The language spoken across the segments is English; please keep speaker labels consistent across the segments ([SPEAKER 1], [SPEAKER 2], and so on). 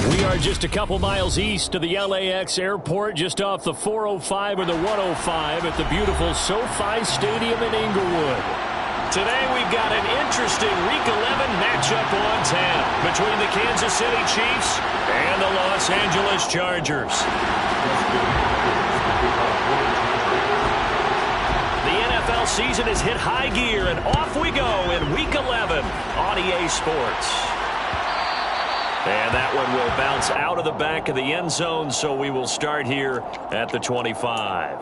[SPEAKER 1] We are just a couple miles east of the LAX airport, just off the 405 or the 105 at the beautiful SoFi Stadium in Inglewood. Today we've got an interesting Week 11 matchup on tap between the Kansas City Chiefs and the Los Angeles Chargers. The NFL season has hit high gear, and off we go in Week 11 on EA Sports. And that one will bounce out of the back of the end zone, so we will start here at the 25.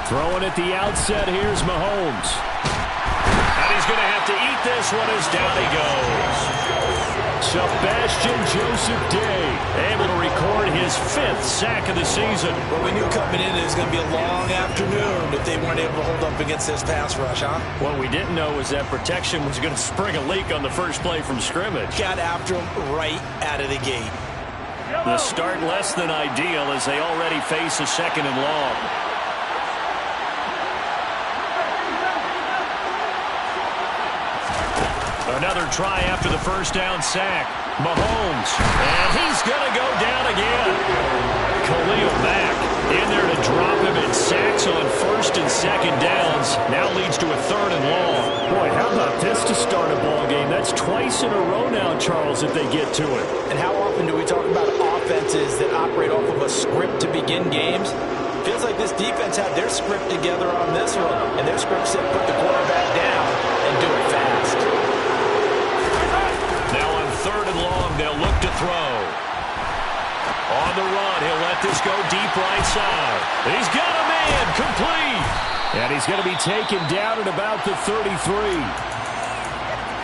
[SPEAKER 1] Throwing at the outset, here's Mahomes. And he's going to have to eat this one as down he goes. Sebastian Joseph Day able to record his 5th sack of the season.
[SPEAKER 2] Well, we knew coming in it was going to be a long afternoon if they weren't able to hold up against this pass rush, huh?
[SPEAKER 1] What we didn't know was that protection was going to spring a leak on the first play from scrimmage.
[SPEAKER 2] Got after him right out of the gate.
[SPEAKER 1] The start less than ideal as they already face a 2nd and long. Another try after the first down sack. Mahomes. And he's going to go down again. Khalil Mack in there to drop him in sacks on 1st and 2nd downs. Now leads to a 3rd and long. Boy, how about this to start a ball game? That's twice in a row now, Charles, if they get to it.
[SPEAKER 2] And how often do we talk about offenses that operate off of a script to begin games? Feels like this defense had their script together on this one. And their script said put the quarterback down and do it fast.
[SPEAKER 1] 3rd and long, they'll look to throw. On the run, he'll let this go deep right side. He's got a man, complete. And he's going to be taken down at about the 33.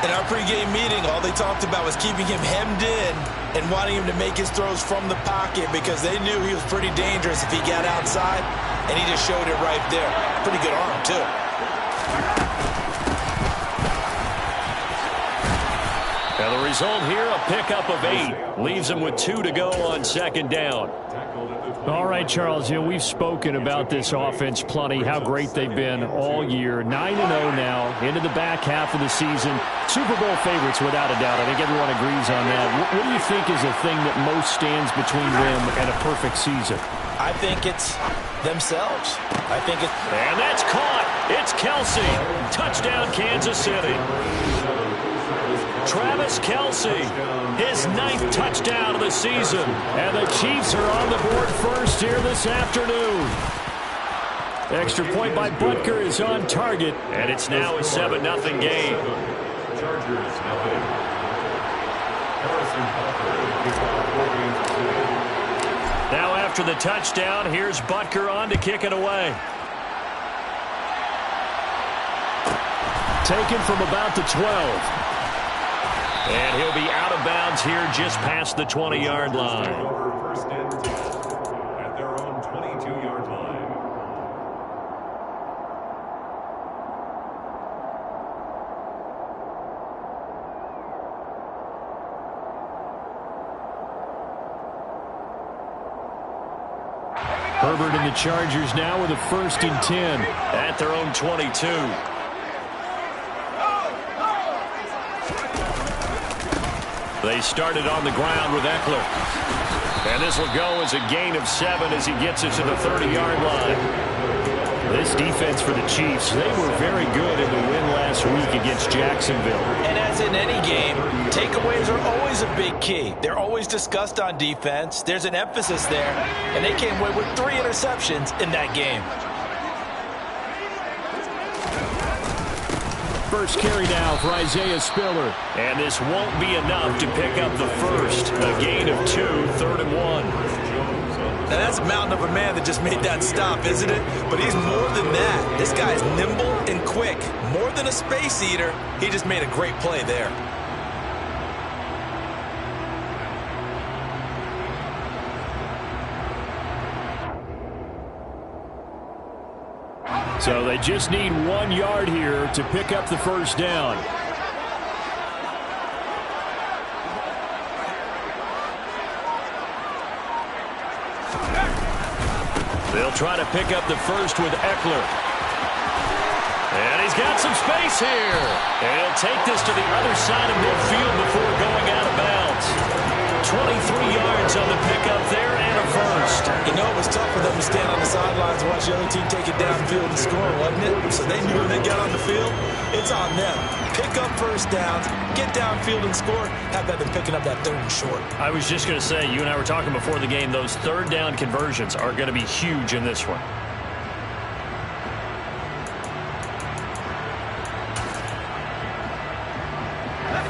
[SPEAKER 2] In our pregame meeting, all they talked about was keeping him hemmed in and wanting him to make his throws from the pocket because they knew he was pretty dangerous if he got outside, and he just showed it right there. Pretty good arm, too.
[SPEAKER 1] Now the result here, a pickup of 8. Leaves him with 2 to go on 2nd down. All right, Charles, we've spoken about this offense plenty, how great they've been all year. 9-0 now, into the back half of the season. Super Bowl favorites, without a doubt. I think everyone agrees on that. What do you think is the thing that most stands between them and a perfect season?
[SPEAKER 2] I think it's themselves.
[SPEAKER 1] And that's caught. It's Kelce. Touchdown, Kansas City. Travis Kelce, his 9th touchdown of the season. And the Chiefs are on the board first here this afternoon. Extra point by Butker is on target. And it's now a 7-0 game. Now after the touchdown, here's Butker on to kick it away. Taken from about the 12. And he'll be out of bounds here just past the 20-yard line.
[SPEAKER 3] First and 10 at their own 22-yard line.
[SPEAKER 1] Herbert and the Chargers now with a 1st and 10 at their own 22. They started on the ground with Eckler. And this will go as a gain of 7 as he gets it to the 30-yard line. This defense for the Chiefs, they were very good in the win last week against Jacksonville.
[SPEAKER 2] And as in any game, takeaways are always a big key. They're always discussed on defense. There's an emphasis there. And they came away with 3 interceptions in that game.
[SPEAKER 1] First carry now for Isaiah Spiller. And this won't be enough to pick up the first. A gain of 2, 3rd and 1.
[SPEAKER 2] Now that's a mountain of a man that just made that stop, isn't it? But he's more than that. This guy's nimble and quick. More than a space eater, he just made a great play there.
[SPEAKER 1] So they just need 1 yard here to pick up the first down. They'll try to pick up the first with Eckler. And he's got some space here. And he'll take this to the other side of midfield before going out of bounds. 23 yards on the pickup there and a first.
[SPEAKER 2] You know, it was tough for them to stand on the sidelines and watch the other team take it downfield and score, wasn't it? So they knew when they got on the field, it's on them. Pick up first downs, get downfield and score. How about them picking up that third and short?
[SPEAKER 1] I was just going to say, you and I were talking before the game, those third down conversions are going to be huge in this one.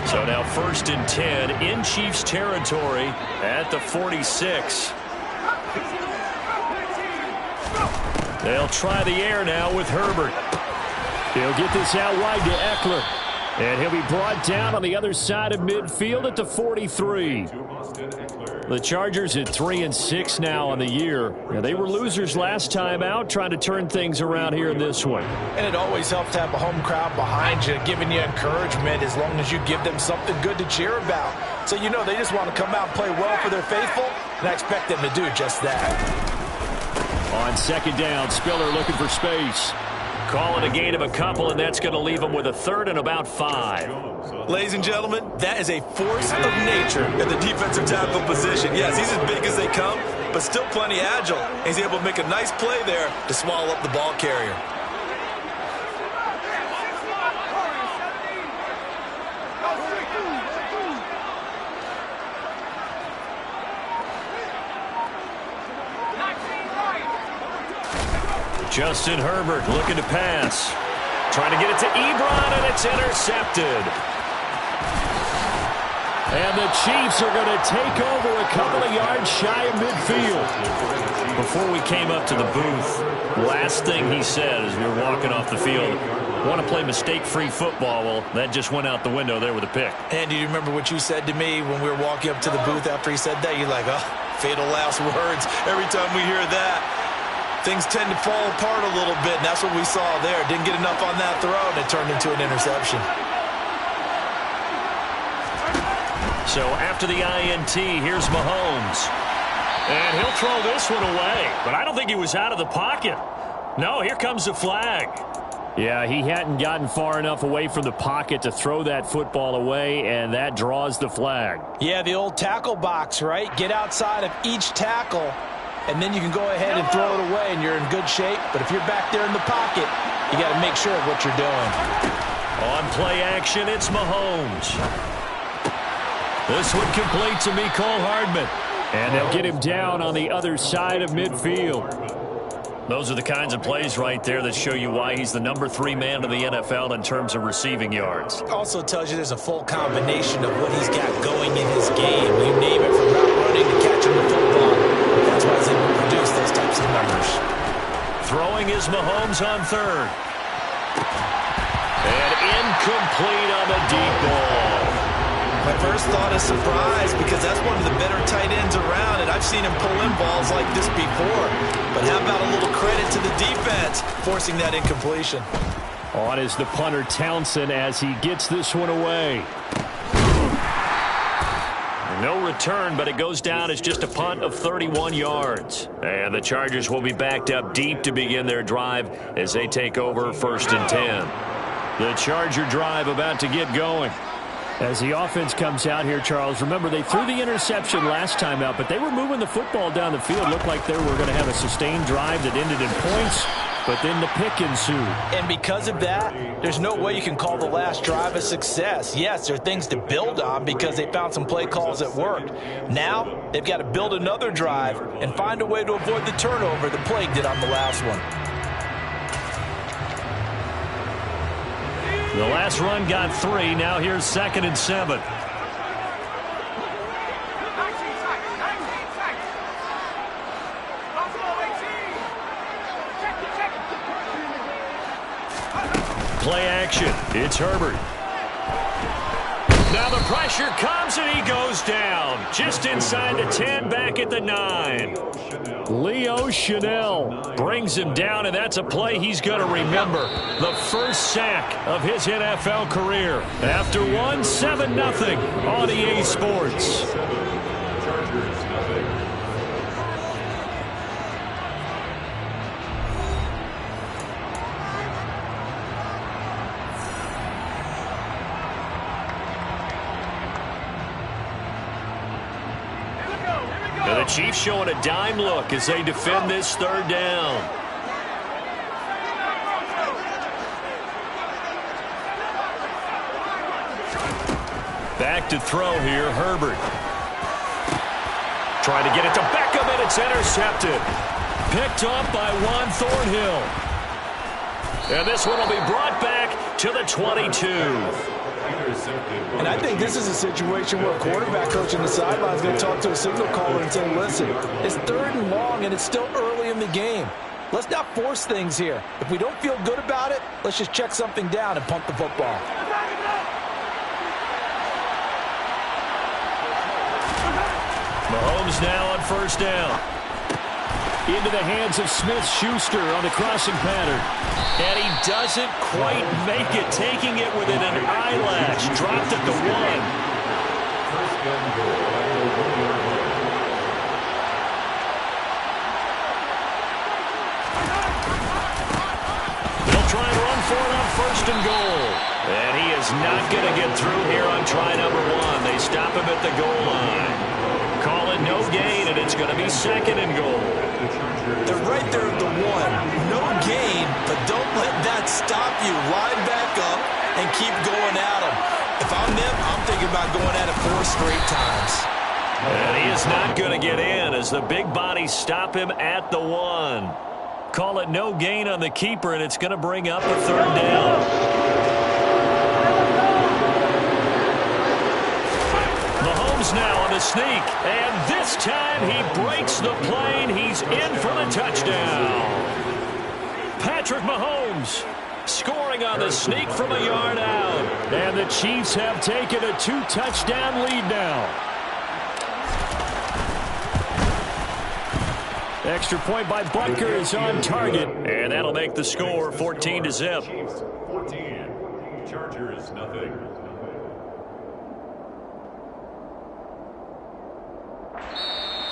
[SPEAKER 1] So now 1st and 10 in Chiefs territory at the 46. They'll try the air now with Herbert. He'll get this out wide to Eckler. And he'll be brought down on the other side of midfield at the 43. The Chargers at 3-6 now on the year. Now, they were losers last time out, trying to turn things around here in this one.
[SPEAKER 2] And it always helps to have a home crowd behind you, giving you encouragement as long as you give them something good to cheer about. So you know they just want to come out and play well for their faithful, and I expect them to do just that.
[SPEAKER 1] On 2nd down, Spiller looking for space. Call it a gain of a couple, and that's going to leave them with a 3rd and about 5.
[SPEAKER 2] Ladies and gentlemen, that is a force of nature at the defensive tackle position. Yes, he's as big as they come, but still plenty agile. He's able to make a nice play there to swallow up the ball carrier.
[SPEAKER 1] Justin Herbert looking to pass. Trying to get it to Ebron, and it's intercepted. And the Chiefs are going to take over a couple of yards shy of midfield. Before we came up to the booth, last thing he said as we were walking off the field, want to play mistake-free football. Well, that just went out the window there with a pick.
[SPEAKER 2] And do you remember what you said to me when we were walking up to the booth after he said that? You're like, oh, fatal last words. Every time we hear that, things tend to fall apart a little bit, and that's what we saw there. Didn't get enough on that throw, and it turned into an interception.
[SPEAKER 1] So after the INT, here's Mahomes. And he'll throw this one away. But I don't think he was out of the pocket. No, here comes the flag. Yeah, he hadn't gotten far enough away from the pocket to throw that football away, and that draws the flag.
[SPEAKER 2] Yeah, the old tackle box, right? Get outside of each tackle, and then you can go ahead and throw it away, and you're in good shape. But if you're back there in the pocket, you got to make sure of what you're doing.
[SPEAKER 1] On play action, it's Mahomes. This one complete to Mecole Hardman. And they'll get him down on the other side of midfield. Those are the kinds of plays right there that show you why he's the #3 man in the NFL in terms of receiving yards.
[SPEAKER 2] Also tells you there's a full combination of what he's got going in his game. You name it, from route running to catching the football. That's why he's able to produce those types of numbers.
[SPEAKER 1] Throwing is Mahomes on third. And incomplete on the deep ball.
[SPEAKER 2] My first thought is surprise, because that's one of the better tight ends around, and I've seen him pull in balls like this before. But how about a little credit to the defense forcing that incompletion?
[SPEAKER 1] On is the punter Townsend as he gets this one away. No return, but it goes down as just a punt of 31 yards. And the Chargers will be backed up deep to begin their drive as they take over 1st and 10. The Charger drive about to get going. As the offense comes out here, Charles, remember they threw the interception last time out, but they were moving the football down the field. Looked like they were going to have a sustained drive that ended in points, but then the pick ensued.
[SPEAKER 2] And because of that, there's no way you can call the last drive a success. Yes, there are things to build on because they found some play calls that worked. Now, they've got to build another drive and find a way to avoid the turnover the plague did on the last one.
[SPEAKER 1] The last run got 3. Now here's 2nd and 7. Play action. It's Herbert. Now the pressure. Pressure comes, and he goes down. Just inside the 10, back at the 9. Leo Chanel brings him down, and that's a play he's going to remember. The first sack of his NFL career. After 7-0 on EA Sports. Now the Chiefs showing a dime look as they defend this third down. Back to throw here, Herbert. Trying to get it to Beckham, and it's intercepted. Picked up by Juan Thornhill. And this one will be brought back to the 22.
[SPEAKER 2] And I think this is a situation where a quarterback coach on the sideline is going to talk to a signal caller and say, listen, it's 3rd and long, and it's still early in the game. Let's not force things here. If we don't feel good about it, let's just check something down and punt the football.
[SPEAKER 1] Mahomes now on first down. Into the hands of Smith-Schuster on the crossing pattern. And he doesn't quite make it, taking it within an eyelash. Dropped at the 1. They'll try and run for it on 1st and goal. And he is not going to get through here on try number 1. They stop him at the goal line. Call it no gain, and it's going to be 2nd and goal.
[SPEAKER 2] They're right there at the 1. No gain, but don't let that stop you. Line back up and keep going at them. If I'm them, I'm thinking about going at it 4 straight times.
[SPEAKER 1] And he is not going to get in as the big bodies stop him at the 1. Call it no gain on the keeper, and it's going to bring up a 3rd down. Mahomes now on the sneak, and this time he breaks the plane. He's in for the touchdown. Patrick Mahomes scoring on the sneak from a yard out. And the Chiefs have taken a 2-touchdown lead now. Extra point by Butker is on target, and that'll make the score 14-0.
[SPEAKER 3] Chiefs 14, Chargers nothing.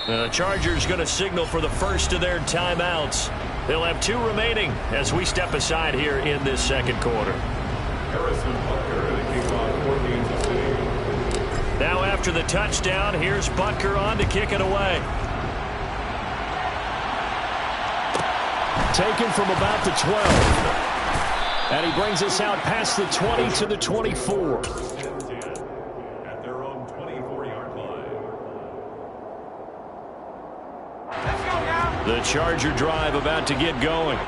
[SPEAKER 1] The Chargers going to signal for the first of their timeouts. They'll have 2 remaining as we step aside here in this 2nd quarter.
[SPEAKER 3] Harrison Butker, the kickoff, 14-0.
[SPEAKER 1] Now after the touchdown, here's Butker on to kick it away. Taken from about the 12. And he brings us out past the 20 to the 24.
[SPEAKER 3] At their own 24-yard line.
[SPEAKER 1] The Charger drive about to get going.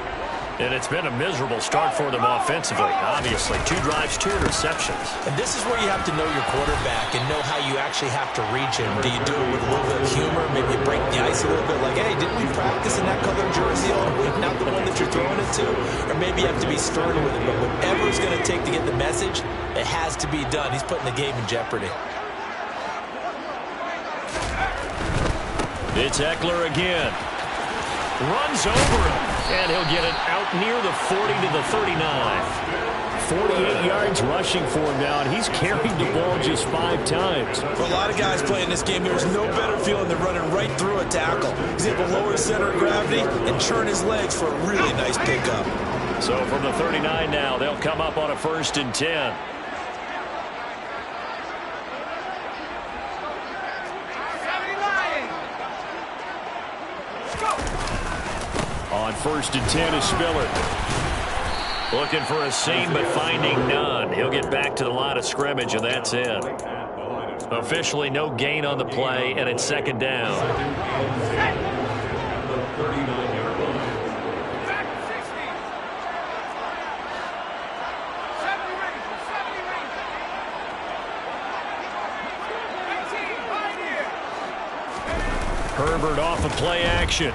[SPEAKER 1] And it's been a miserable start for them offensively, obviously. 2 drives, 2 interceptions.
[SPEAKER 2] And this is where you have to know your quarterback and know how you actually have to reach him. Do you do it with a little bit of humor? Maybe you break the ice a little bit like, hey, didn't we practice in that colored jersey all week? Not the one that you're throwing it to? Or maybe you have to be stern with it. But whatever it's going to take to get the message, it has to be done. He's putting the game in jeopardy.
[SPEAKER 1] It's Eckler again. Runs over him, and he'll get it out near the 40 to the 39. 48 yards rushing for him now, and he's carried the ball just 5 times.
[SPEAKER 2] For a lot of guys playing this game, there's no better feeling than running right through a tackle. He's able to lower his center of gravity and churn his legs for a really nice pickup.
[SPEAKER 1] So from the 39 now, they'll come up on a 1st and 10. On 1st and 10 is Spiller. Looking for a seam, but finding none. He'll get back to the line of scrimmage, and that's it. Officially no gain on the play, and it's 2nd down. Herbert off of play action.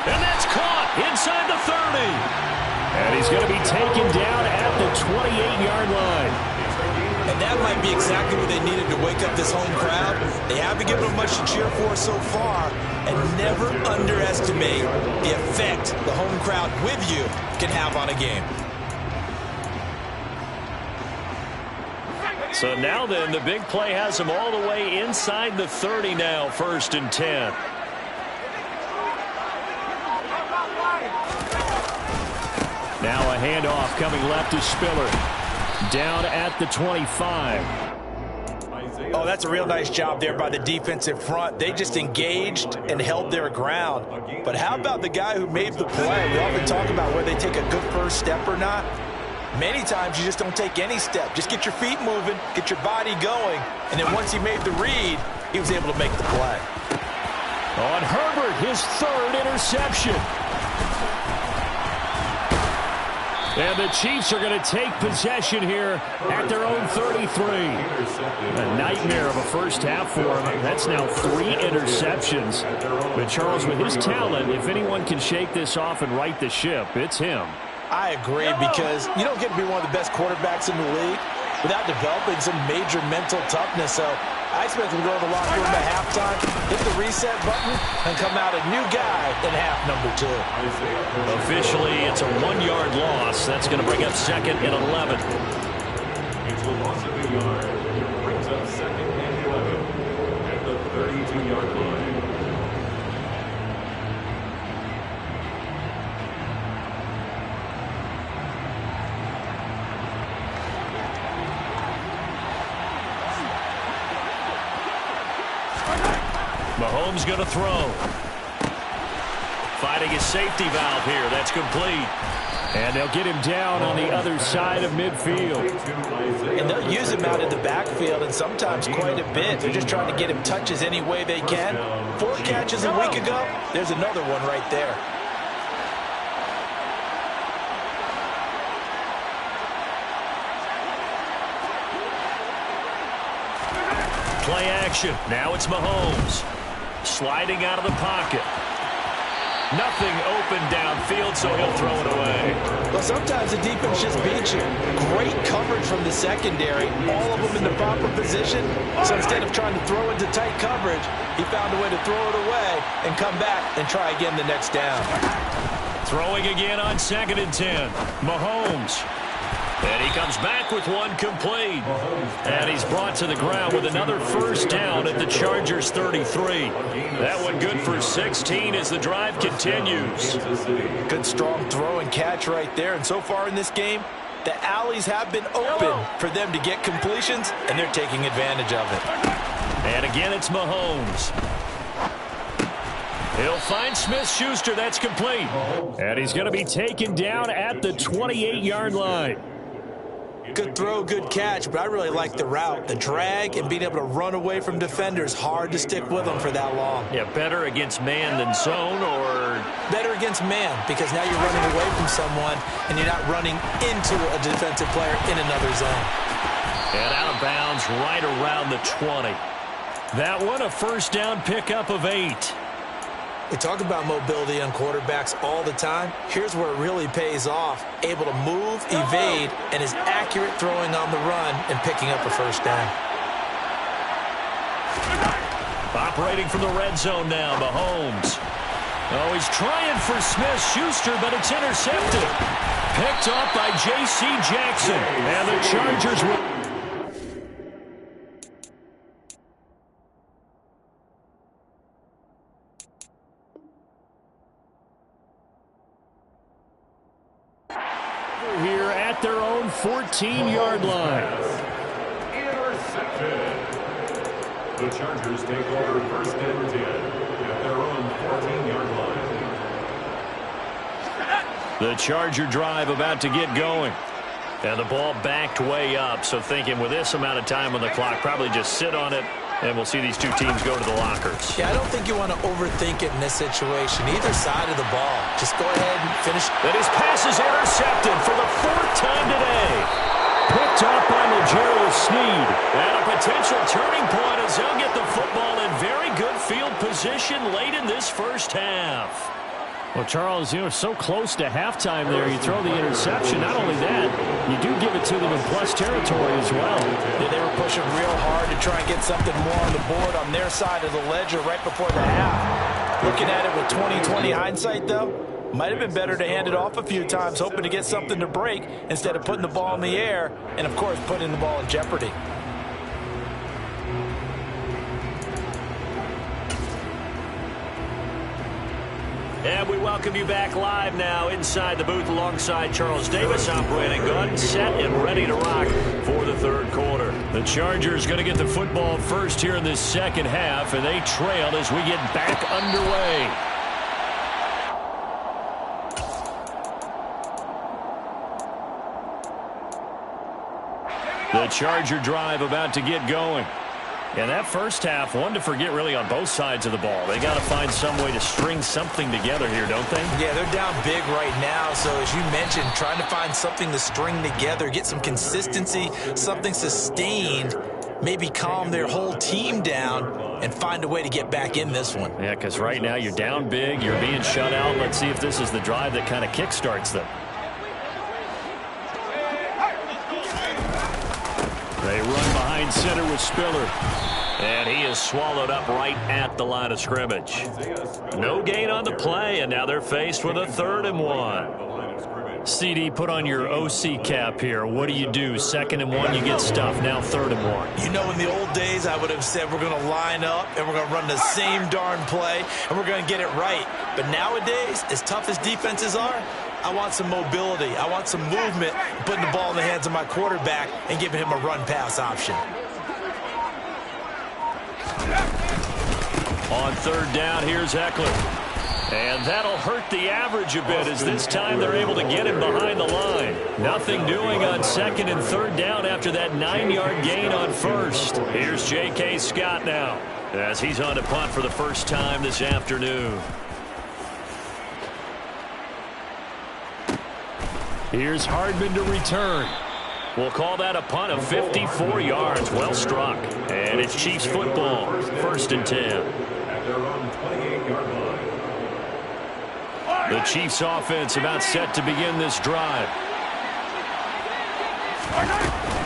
[SPEAKER 1] And that's caught inside the 30. And he's going to be taken down at the 28-yard line.
[SPEAKER 2] And that might be exactly what they needed to wake up this home crowd. They haven't given them much to cheer for so far, and never underestimate the effect the home crowd with you can have on a game.
[SPEAKER 1] So now then, the big play has them all the way inside the 30 now, 1st and 10. Now a handoff coming left to Spiller. Down at the 25.
[SPEAKER 2] Oh, that's a real nice job there by the defensive front. They just engaged and held their ground. But how about the guy who made the play? We often talk about whether they take a good first step or not. Many times you just don't take any step. Just get your feet moving, get your body going, and then once he made the read, he was able to make the play.
[SPEAKER 1] On Herbert, his 3rd interception. And the Chiefs are going to take possession here at their own 33. A nightmare of a first half for him. That's now 3 interceptions. But Charles, with his talent, if anyone can shake this off and right the ship, it's him.
[SPEAKER 2] I agree, because you don't get to be one of the best quarterbacks in the league without developing some major mental toughness. So I expect him to go to the locker room at halftime, hit the reset button, and come out a new guy in half number 2.
[SPEAKER 1] Officially, it's a 1-yard loss. That's going to bring up 2nd and 11.
[SPEAKER 3] It's a loss of a yard. Brings up 2nd and 11 at the 32-yard line.
[SPEAKER 1] Mahomes going to throw. Fighting his safety valve here. That's complete. And they'll get him down on the other side of midfield.
[SPEAKER 2] And they'll use him out in the backfield, and sometimes quite a bit. They're just trying to get him touches any way they can. 4 catches a week ago. There's another one right there.
[SPEAKER 1] Play action. Now it's Mahomes. Sliding out of the pocket. Nothing open downfield, so he'll throw it away.
[SPEAKER 2] Well, sometimes the defense just beats you. Great coverage from the secondary. All of them in the proper position. So instead of trying to throw into tight coverage, he found a way to throw it away and come back and try again the next down.
[SPEAKER 1] Throwing again on 2nd and 10. Mahomes. And he comes back with one complete. And he's brought to the ground with another first down at the Chargers 33. That one good for 16 as the drive continues.
[SPEAKER 2] Good strong throw and catch right there. And so far in this game, the alleys have been open for them to get completions, and they're taking advantage of it.
[SPEAKER 1] And again, it's Mahomes. He'll find Smith-Schuster. That's complete. And he's going to be taken down at the 28-yard line.
[SPEAKER 2] Good throw, good catch, but I really like the route. The drag and being able to run away from defenders, hard to stick with them for that long.
[SPEAKER 1] Yeah, better against man than zone, or?
[SPEAKER 2] Better against man, because now you're running away from someone and you're not running into a defensive player in another zone.
[SPEAKER 1] And out of bounds right around the 20. That one a first down pickup of 8.
[SPEAKER 2] We talk about mobility on quarterbacks all the time. Here's where it really pays off. Able to move, evade, and is accurate throwing on the run and picking up a first down.
[SPEAKER 1] Operating from the red zone now, Mahomes. Oh, he's trying for Smith-Schuster, but it's intercepted. Picked off by J.C. Jackson. And the Chargers will... here at their own 14-yard line.
[SPEAKER 3] Intercepted. The Chargers take over 1st and 10 at their own 14-yard line.
[SPEAKER 1] The Charger drive about to get going. And the ball backed way up, so thinking with this amount of time on the clock, probably just sit on it, and we'll see these two teams go to the lockers.
[SPEAKER 2] Yeah, I don't think you want to overthink it in this situation. Either side of the ball. Just go ahead and finish.
[SPEAKER 1] And his pass is intercepted for the 4th time today. Picked up by L'Jarius Sneed. And a potential turning point as they'll get the football in very good field position late in this first half. Well, Charles, so close to halftime there. You throw the interception. Not only that, you do give it to them in plus territory as well.
[SPEAKER 2] Yeah, they were pushing real hard to try and get something more on the board on their side of the ledger right before the half. Looking at it with 20/20 hindsight, though, might have been better to hand it off a few times, hoping to get something to break instead of putting the ball in the air and, of course, putting the ball in jeopardy.
[SPEAKER 1] And we welcome you back live now inside the booth alongside Charles Davis. I'm Brandon Gunn, set and ready to rock for the third quarter. The Chargers going to get the football first here in this second half, and they trail as we get back underway. The Charger drive about to get going. And that first half, one to forget really on both sides of the ball. They got to find some way to string something together here, don't they?
[SPEAKER 2] Yeah, they're down big right now. So as you mentioned, trying to find something to string together, get some consistency, something sustained, maybe calm their whole team down and find a way to get back in this one.
[SPEAKER 1] Yeah, because right now you're down big, you're being shut out. Let's see if this is the drive that kind of kickstarts them. They run behind center with Spiller. And he is swallowed up right at the line of scrimmage. No gain on the play, and now they're faced with a 3rd and 1. CD, put on your OC cap here. What do? 2nd and 1, you get stuffed. Now 3rd and 1.
[SPEAKER 2] You know, in the old days, I would have said we're going to line up and we're going to run the same darn play and we're going to get it right. But nowadays, as tough as defenses are, I want some mobility. I want some movement, putting the ball in the hands of my quarterback and giving him a run-pass option.
[SPEAKER 1] On 3rd down, here's Eckler. And that'll hurt the average a bit as this time they're able to get him behind the line. Nothing doing on 2nd and 3rd down after that 9-yard gain on 1st. Here's J.K. Scott now as he's on to punt for the first time this afternoon. Here's Hardman to return. We'll call that a punt of 54 yards. Well struck. And it's Chiefs football. 1st and 10.
[SPEAKER 3] At their own 28-yard line.
[SPEAKER 1] The Chiefs offense about set to begin this drive.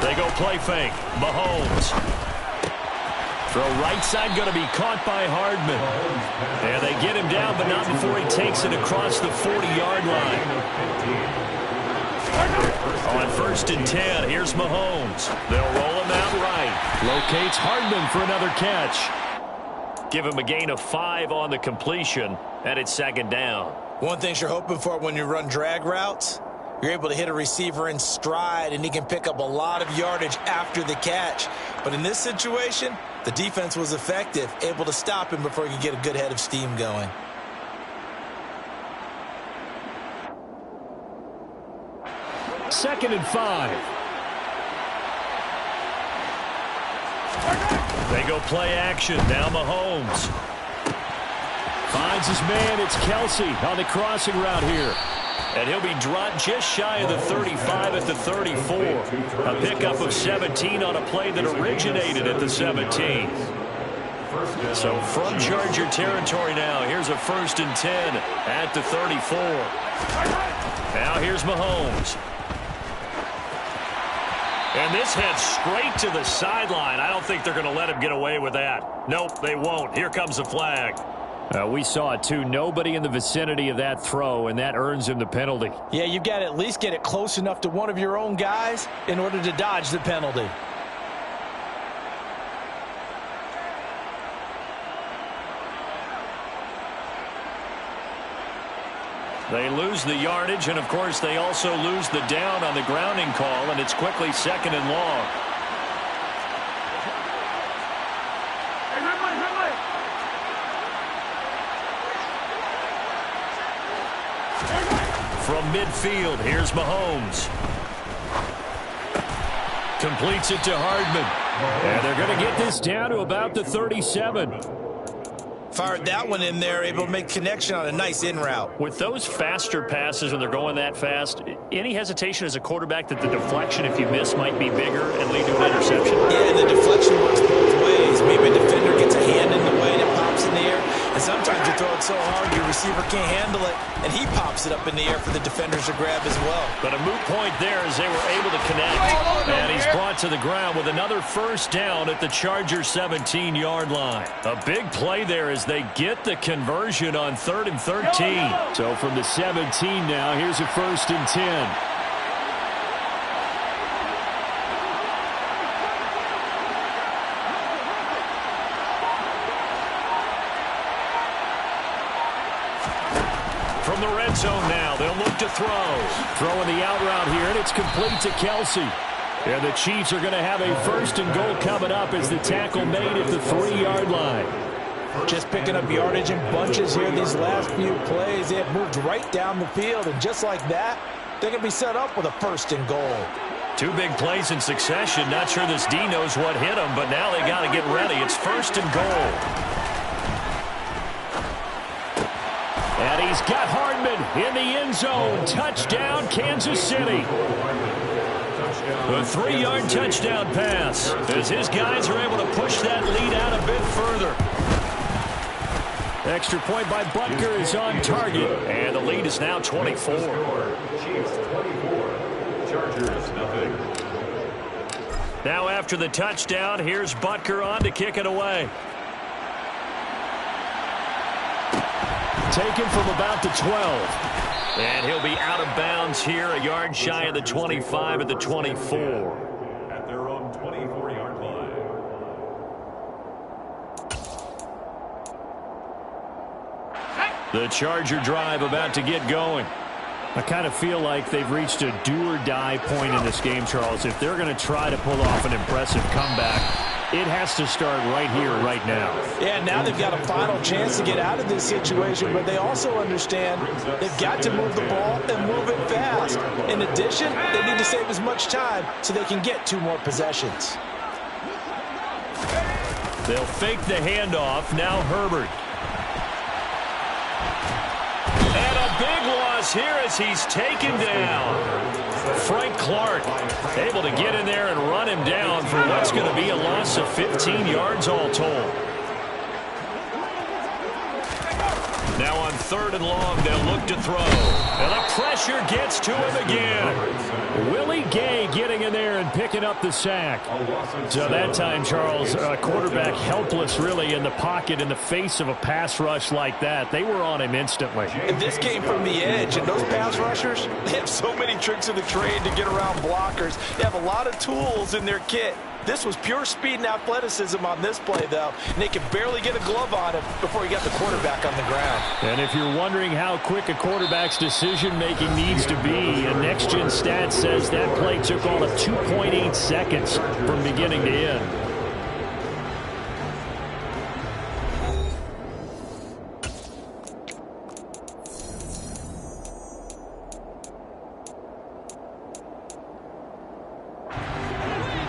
[SPEAKER 1] They go play fake. Mahomes. Throw right side going to be caught by Hardman. And they get him down, but not before he takes it across the 40-yard line. On 1st and 10, here's Mahomes. They'll roll him out right. Locates Hardman for another catch. Give him a gain of 5 on the completion, and it's 2nd down.
[SPEAKER 2] One thing you're hoping for when you run drag routes, you're able to hit a receiver in stride, and he can pick up a lot of yardage after the catch. But in this situation, the defense was effective, able to stop him before he could get a good head of steam going.
[SPEAKER 1] Second and 5. They go play action. Now Mahomes. Finds his man. It's Kelsey on the crossing route here. And he'll be dropped just shy of the 35 at the 34. A pickup of 17 on a play that originated at the 17. So from Charger territory now, here's a 1st and 10 at the 34. Now here's Mahomes. And this heads straight to the sideline. I don't think they're going to let him get away with that. Nope, they won't. Here comes the flag. We saw it, too. Nobody in the vicinity of that throw, and that earns him the penalty.
[SPEAKER 2] Yeah, you've got to at least get it close enough to one of your own guys in order to dodge the penalty.
[SPEAKER 1] They lose the yardage, and, of course, they also lose the down on the grounding call, and it's quickly 2nd and long. From midfield, here's Mahomes. Completes it to Hardman. And they're going to get this down to about the 37.
[SPEAKER 2] Fired that one in there, able to make connection on a nice in route.
[SPEAKER 1] With those faster passes when they're going that fast, any hesitation as a quarterback that the deflection, if you miss, might be bigger and lead to an interception?
[SPEAKER 2] Yeah, and the deflection works both ways. Maybe a defender gets a hand in the way and it pops in the air, and And sometimes you throw it so hard your receiver can't handle it, and he pops it up in the air for the defenders to grab as well.
[SPEAKER 1] But a moot point there as they were able to connect. And he's brought to the ground with another first down at the Chargers 17-yard line. A big play there as they get the conversion on 3rd and 13. So from the 17 now, here's a 1st and 10. From the red zone now, they'll look to throw. Throwing the out route here, and it's complete to Kelce. And the Chiefs are going to have a 1st and goal coming up as the tackle made at the 3-yard line.
[SPEAKER 2] Just picking up yardage in bunches here these last few plays. They have moved right down the field, and just like that, they're going to be set up with a 1st and goal.
[SPEAKER 1] 2 big plays in succession. Not sure this D knows what hit him, but now they got to get ready. It's 1st and goal. And he's got Hardman in the end zone. Touchdown, Kansas City. A 3-yard touchdown pass as his guys are able to push that lead out a bit further. Extra point by Butker is on target, and the lead is now 24.
[SPEAKER 3] Chiefs 24, Chargers nothing.
[SPEAKER 1] Now after the touchdown, here's Butker on to kick it away. Taken from about the 12. And he'll be out of bounds here, a yard shy of the 25 at the 24.
[SPEAKER 3] At their own 24-yard line.
[SPEAKER 1] The Charger drive about to get going. I kind of feel like they've reached a do-or-die point in this game, Charles. If they're going to try to pull off an impressive comeback, it has to start right here, right now.
[SPEAKER 2] Yeah, now they've got a final chance to get out of this situation, but they also understand they've got to move the ball and move it fast. In addition, they need to save as much time so they can get 2 more possessions.
[SPEAKER 1] They'll fake the handoff. Now Herbert. And a big loss here as he's taken down. Frank Clark able to get in there and run him down for what's going to be a loss of 15 yards all told. Now on 3rd and long, they'll look to throw. And the pressure gets to him again. Willie Gay getting in there and picking up the sack. So that time, Charles, a quarterback helpless really in the pocket in the face of a pass rush like that. They were on him instantly.
[SPEAKER 2] And this came from the edge, and those pass rushers, they have so many tricks of the trade to get around blockers. They have a lot of tools in their kit. This was pure speed and athleticism on this play, though, and they could barely get a glove on him before he got the quarterback on the ground.
[SPEAKER 1] And if you're wondering how quick a quarterback's decision-making needs to be, a next-gen stat says that play took all of 2.8 seconds from beginning to end.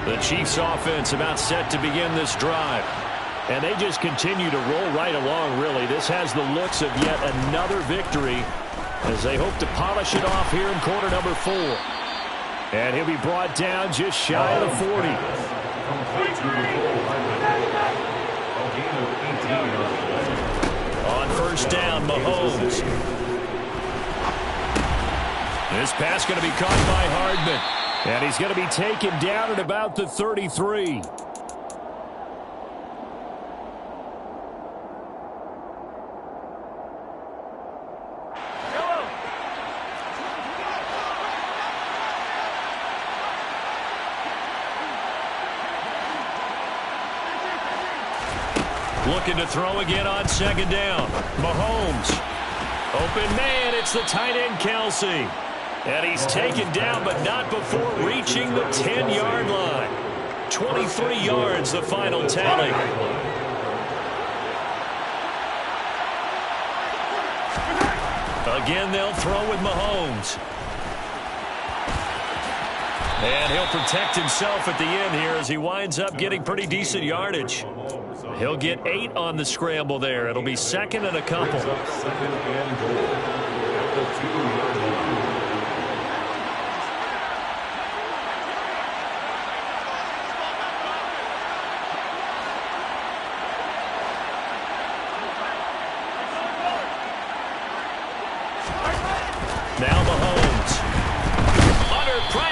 [SPEAKER 1] The Chiefs offense about set to begin this drive. And they just continue to roll right along, really. This has the looks of yet another victory as they hope to polish it off here in quarter number 4. And he'll be brought down just shy of the 40. On 1st down, Mahomes. This pass going to be caught by Hardman. And he's going to be taken down at about the 33. Looking to throw again on 2nd down. Mahomes. Open man, it's the tight end Kelce. And he's taken down, but not before reaching the 10-yard line. 23 yards, the final tally. Again, they'll throw with Mahomes. And he'll protect himself at the end here as he winds up getting pretty decent yardage. He'll get 8 on the scramble there. It'll be 2nd and a couple.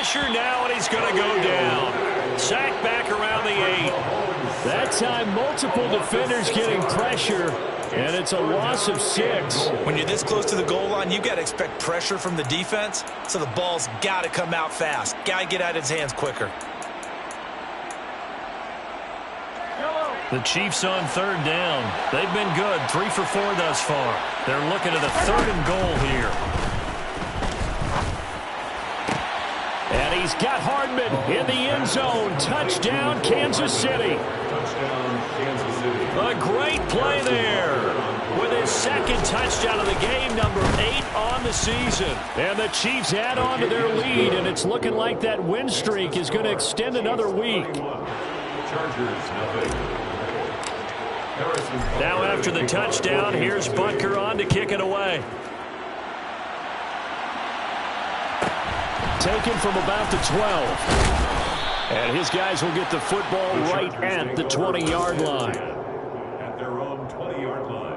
[SPEAKER 1] pressure now, and he's going to go down. Sacked back around the 8. That time, multiple defenders getting pressure, and it's a loss of 6.
[SPEAKER 2] When you're this close to the goal line, you've got to expect pressure from the defense, so the ball's got to come out fast. Got to get out of his hands quicker.
[SPEAKER 1] The Chiefs on 3rd down. They've been good, 3 for 4 thus far. They're looking at a 3rd and goal here. And he's got Hardman in the end zone. Touchdown, Kansas City.
[SPEAKER 3] Touchdown, Kansas City.
[SPEAKER 1] A great play there with his 2nd touchdown of the game, number 8 on the season. And the Chiefs add on to their lead, and it's looking like that win streak is going to extend another week.
[SPEAKER 3] Chargers, nothing.
[SPEAKER 1] Now after the touchdown, here's Butker on to kick it away. Taken from about the 12. And his guys will get the football right at the 20-yard line.
[SPEAKER 3] At their own 20-yard line.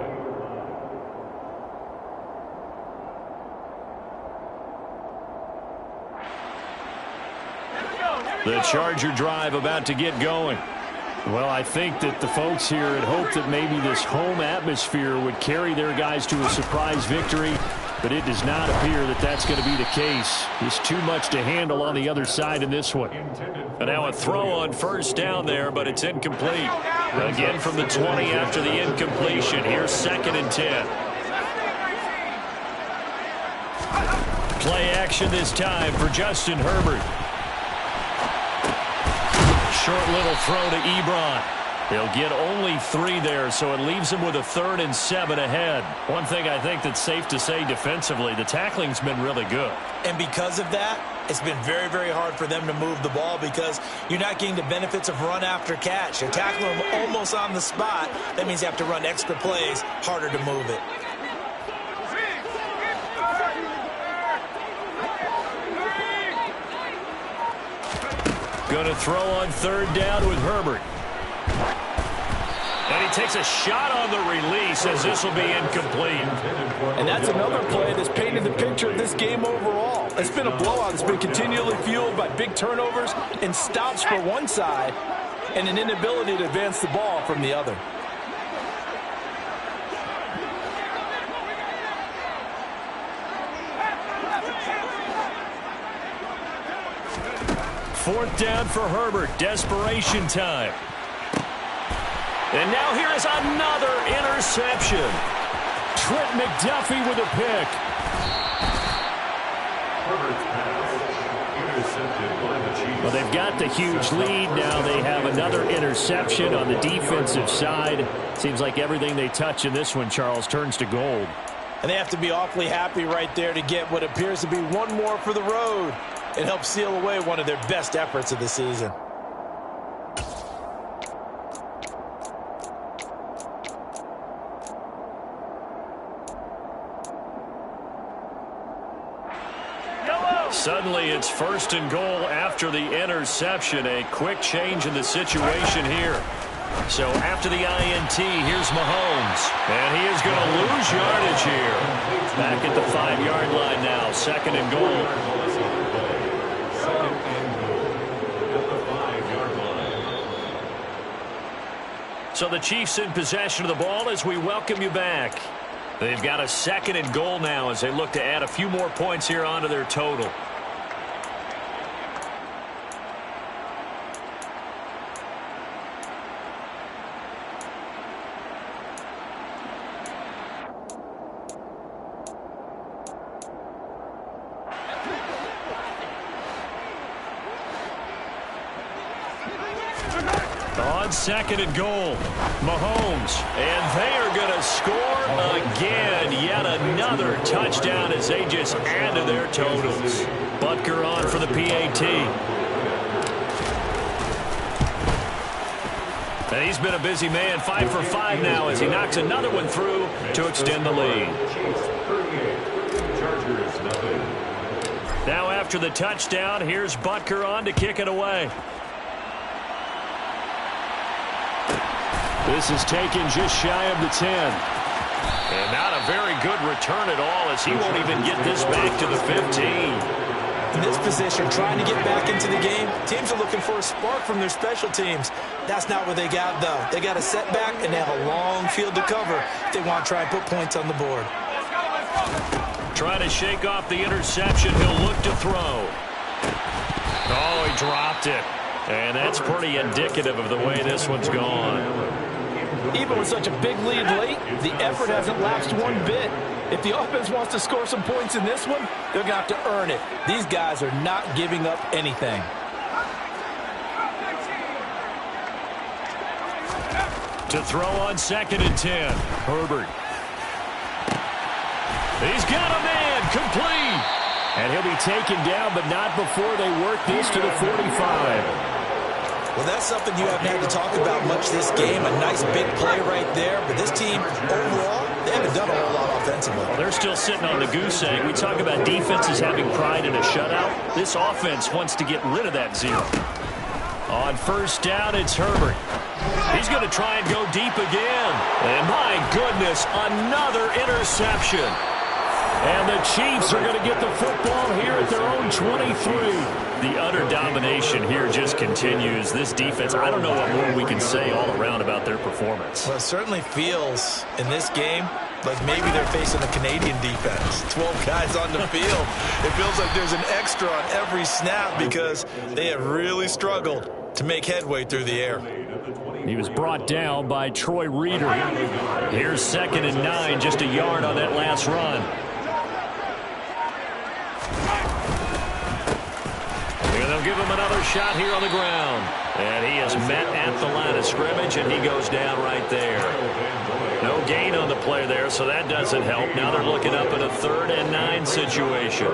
[SPEAKER 1] The Charger drive about to get going. Well, I think that the folks here had hoped that maybe this home atmosphere would carry their guys to a surprise victory, but it does not appear that that's going to be the case. There's too much to handle on the other side in this one. And now a throw on 1st down there, but it's incomplete. Again from the 20 after the incompletion. Here's 2nd and 10. Play action this time for Justin Herbert. Short little throw to Ebron. They'll get only 3 there, so it leaves him with a 3rd and 7 ahead. One thing I think that's safe to say defensively, the tackling's been really good.
[SPEAKER 2] And because of that, it's been very, very hard for them to move the ball because you're not getting the benefits of run after catch. You're tackling them almost on the spot. That means you have to run extra plays, harder to move it.
[SPEAKER 1] Going to throw on 3rd down with Herbert. And he takes a shot on the release as this will be incomplete.
[SPEAKER 4] And that's another play that's painted the picture of this game overall. It's been a blowout. It's been continually fueled by big turnovers and stops for one side and an inability to advance the ball from the other.
[SPEAKER 1] Fourth down for Herbert. Desperation time. And now here is another interception. Trent McDuffie with a pick.
[SPEAKER 3] Herbert's pass intercepted by the Chiefs.
[SPEAKER 1] Well, they've got the huge lead. Now they have another interception on the defensive side. Seems like everything they touch in this one, Charles, turns to gold.
[SPEAKER 2] And they have to be awfully happy right there to get what appears to be one more for the road. It helps seal away one of their best efforts of the season.
[SPEAKER 1] Suddenly it's 1st and goal after the interception. A quick change in the situation here. So after the INT, here's Mahomes. And he is going to lose yardage here. Back at the 5-yard line now. 2nd and goal. So the Chiefs in possession of the ball as we welcome you back. They've got a 2nd and goal now as they look to add a few more points here onto their total. On 2nd and goal, Mahomes, and they are going to score again. Yet another touchdown as they just add to their totals. Butker on for the PAT. And he's been a busy man, 5 for 5 now as he knocks another one through to extend the lead. Now after the touchdown, here's Butker on to kick it away. This is taken just shy of the 10. And not a very good return at all as he won't even get this back to the 15.
[SPEAKER 2] In this position, trying to get back into the game, teams are looking for a spark from their special teams. That's not what they got, though. They got a setback, and they have a long field to cover if they want to try and put points on the board.
[SPEAKER 1] Trying to shake off the interception. He'll look to throw. Oh, he dropped it. And that's pretty indicative of the way this one's gone.
[SPEAKER 4] Even with such a big lead late, the effort hasn't lapsed one bit. If the offense wants to score some points in this one, they're going to have to earn it. These guys are not giving up anything.
[SPEAKER 1] To throw on 2nd and 10. Herbert. He's got a man, complete. And he'll be taken down, but not before they work this to the 45.
[SPEAKER 2] Well, that's something you haven't had to talk about much this game. A nice big play right there. But this team, overall, they haven't done a whole lot offensively.
[SPEAKER 1] Well, they're still sitting on the goose egg. We talk about defenses having pride in a shutout. This offense wants to get rid of that zero. On 1st down, it's Herbert. He's going to try and go deep again. And my goodness, another interception. And the Chiefs are going to get the football here at their own 23. The utter domination here just continues. This defense, I don't know what more we can say all around about their performance.
[SPEAKER 2] Well, it certainly feels in this game like maybe they're facing a Canadian defense. 12 guys on the field. It feels like there's an extra on every snap because they have really struggled to make headway through the air.
[SPEAKER 1] He was brought down by Troy Reeder. Here's 2nd and 9, just a yard on that last run. They'll give him another shot here on the ground. And he is met at the line of scrimmage, and he goes down right there. No gain on the play there, so that doesn't help. Now they're looking up at a 3rd and 9 situation.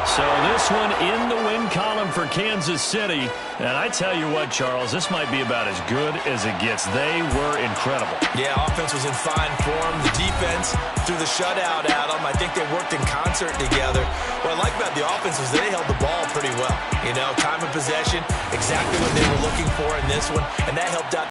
[SPEAKER 1] So this one in the win column for Kansas City. And I tell you what, Charles, this might be about as good as it gets. They were incredible.
[SPEAKER 2] Yeah, offense was in fine form. The defense threw the shutout at them. I think they worked in concert together. What I like about the offense was they held the ball pretty well. You know, time of possession, exactly what they were looking for in this one. And that helped out